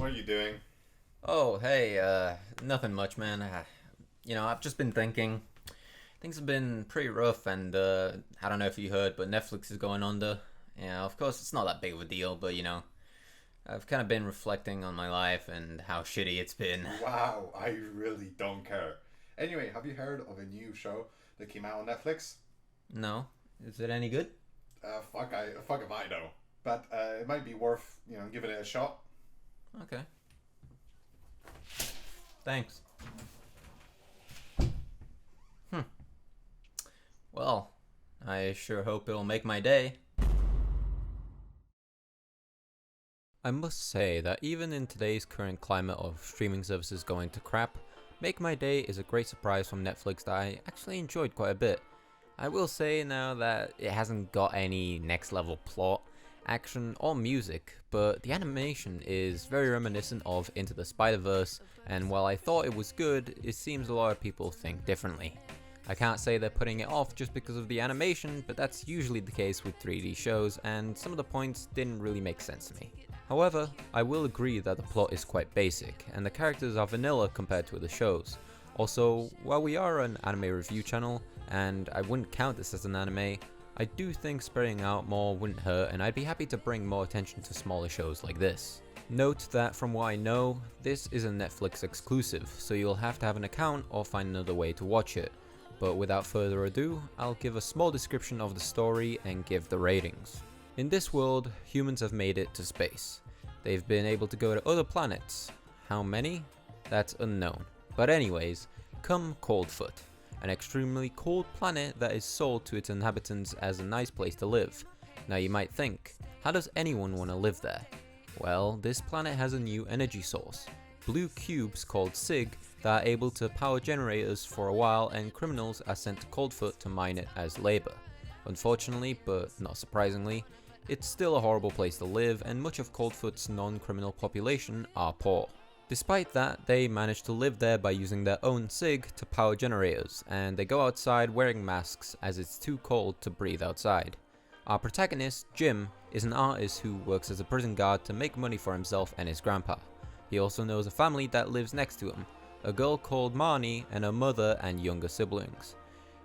What are you doing? Oh, hey, nothing much, man. I've just been thinking. Things have been pretty rough, and I don't know if you heard, but Netflix is going under. Of course, it's not that big of a deal, but I've kind of been reflecting on my life and how shitty it's been. Wow, I really don't care. Anyway, have you heard of a new show that came out on Netflix? No? Is it any good? Fuck if I know. But it might be worth giving it a shot. Okay. Thanks. Well, I sure hope it'll make my day. I must say that even in today's current climate of streaming services going to crap, Make My Day is a great surprise from Netflix that I actually enjoyed quite a bit. I will say now that it hasn't got any next level plot, action, or music, but the animation is very reminiscent of Into the Spider-Verse, and while I thought it was good, it seems a lot of people think differently. I can't say they're putting it off just because of the animation, but that's usually the case with 3D shows, and some of the points didn't really make sense to me. However, I will agree that the plot is quite basic, and the characters are vanilla compared to other shows. Also, while we are an anime review channel, and I wouldn't count this as an anime, I do think spreading out more wouldn't hurt, and I'd be happy to bring more attention to smaller shows like this. Note that from what I know, this is a Netflix exclusive, so you'll have to have an account or find another way to watch it. But without further ado, I'll give a small description of the story and give the ratings. In this world, humans have made it to space. They've been able to go to other planets. How many? That's unknown. But anyways, come Coldfoot, an extremely cold planet that is sold to its inhabitants as a nice place to live. Now you might think, how does anyone want to live there? Well, this planet has a new energy source. Blue cubes called SIG that are able to power generators for a while, and criminals are sent to Coldfoot to mine it as labor. Unfortunately, but not surprisingly, it's still a horrible place to live, and much of Coldfoot's non-criminal population are poor. Despite that, they manage to live there by using their own SIG to power generators, and they go outside wearing masks as it's too cold to breathe outside. Our protagonist, Jim, is an artist who works as a prison guard to make money for himself and his grandpa. He also knows a family that lives next to him, a girl called Marnie and her mother and younger siblings.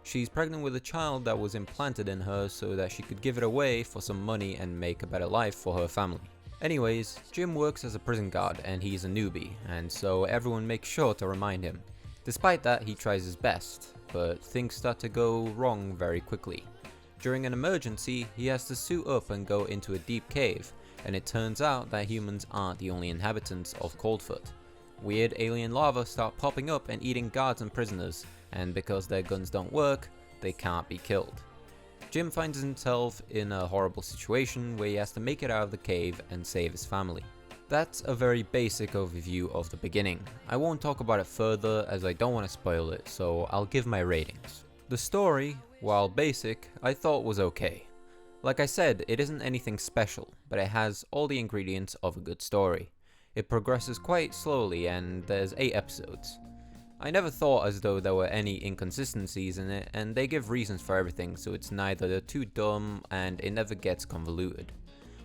She's pregnant with a child that was implanted in her so that she could give it away for some money and make a better life for her family. Anyways, Jim works as a prison guard and he's a newbie, and so everyone makes sure to remind him. Despite that, he tries his best, but things start to go wrong very quickly. During an emergency, he has to suit up and go into a deep cave, and it turns out that humans aren't the only inhabitants of Coldfoot. Weird alien larvae start popping up and eating guards and prisoners, and because their guns don't work, they can't be killed. Jim finds himself in a horrible situation where he has to make it out of the cave and save his family. That's a very basic overview of the beginning. I won't talk about it further as I don't want to spoil it, so I'll give my ratings. The story, while basic, I thought was okay. Like I said, it isn't anything special, but it has all the ingredients of a good story. It progresses quite slowly and there's 8 episodes. I never thought as though there were any inconsistencies in it, and they give reasons for everything, so it's neither too dumb and it never gets convoluted.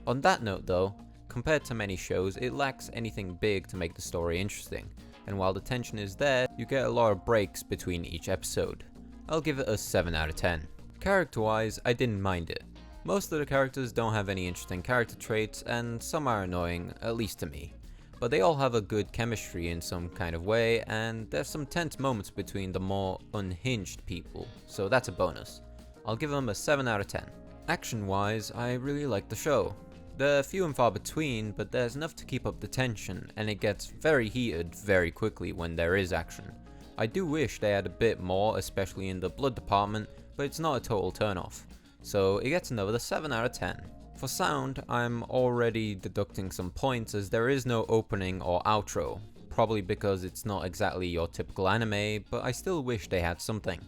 On that note though, compared to many shows, it lacks anything big to make the story interesting, and while the tension is there, you get a lot of breaks between each episode. I'll give it a 7 out of 10. Character-wise, I didn't mind it. Most of the characters don't have any interesting character traits, and some are annoying, at least to me. But they all have a good chemistry in some kind of way, and there's some tense moments between the more unhinged people, so that's a bonus. I'll give them a 7 out of 10. Action-wise, I really like the show. They're few and far between, but there's enough to keep up the tension, and it gets very heated very quickly when there is action. I do wish they had a bit more, especially in the blood department, but it's not a total turnoff. So it gets another 7 out of 10. For sound, I'm already deducting some points as there is no opening or outro, probably because it's not exactly your typical anime, but I still wish they had something.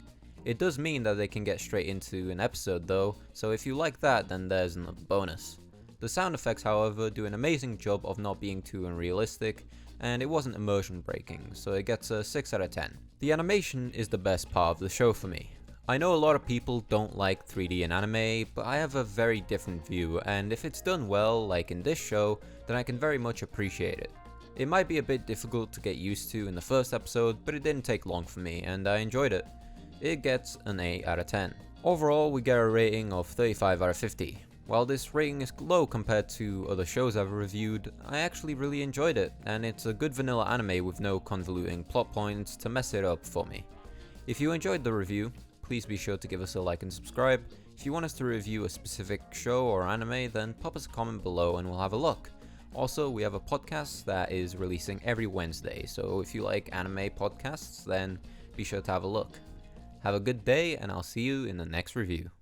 It does mean that they can get straight into an episode though, so if you like that, then there's a bonus. The sound effects, however, do an amazing job of not being too unrealistic, and it wasn't immersion breaking, so it gets a 6 out of 10. The animation is the best part of the show for me. I know a lot of people don't like 3D in anime, but I have a very different view, and if it's done well, like in this show, then I can very much appreciate it. It might be a bit difficult to get used to in the first episode, but it didn't take long for me and I enjoyed it. It gets an 8 out of 10. Overall, we get a rating of 35 out of 50. While this rating is low compared to other shows I've reviewed, I actually really enjoyed it, and it's a good vanilla anime with no convoluting plot points to mess it up for me. If you enjoyed the review, please be sure to give us a like and subscribe. If you want us to review a specific show or anime, then pop us a comment below and we'll have a look. Also, we have a podcast that is releasing every Wednesday, so if you like anime podcasts, then be sure to have a look. Have a good day, and I'll see you in the next review.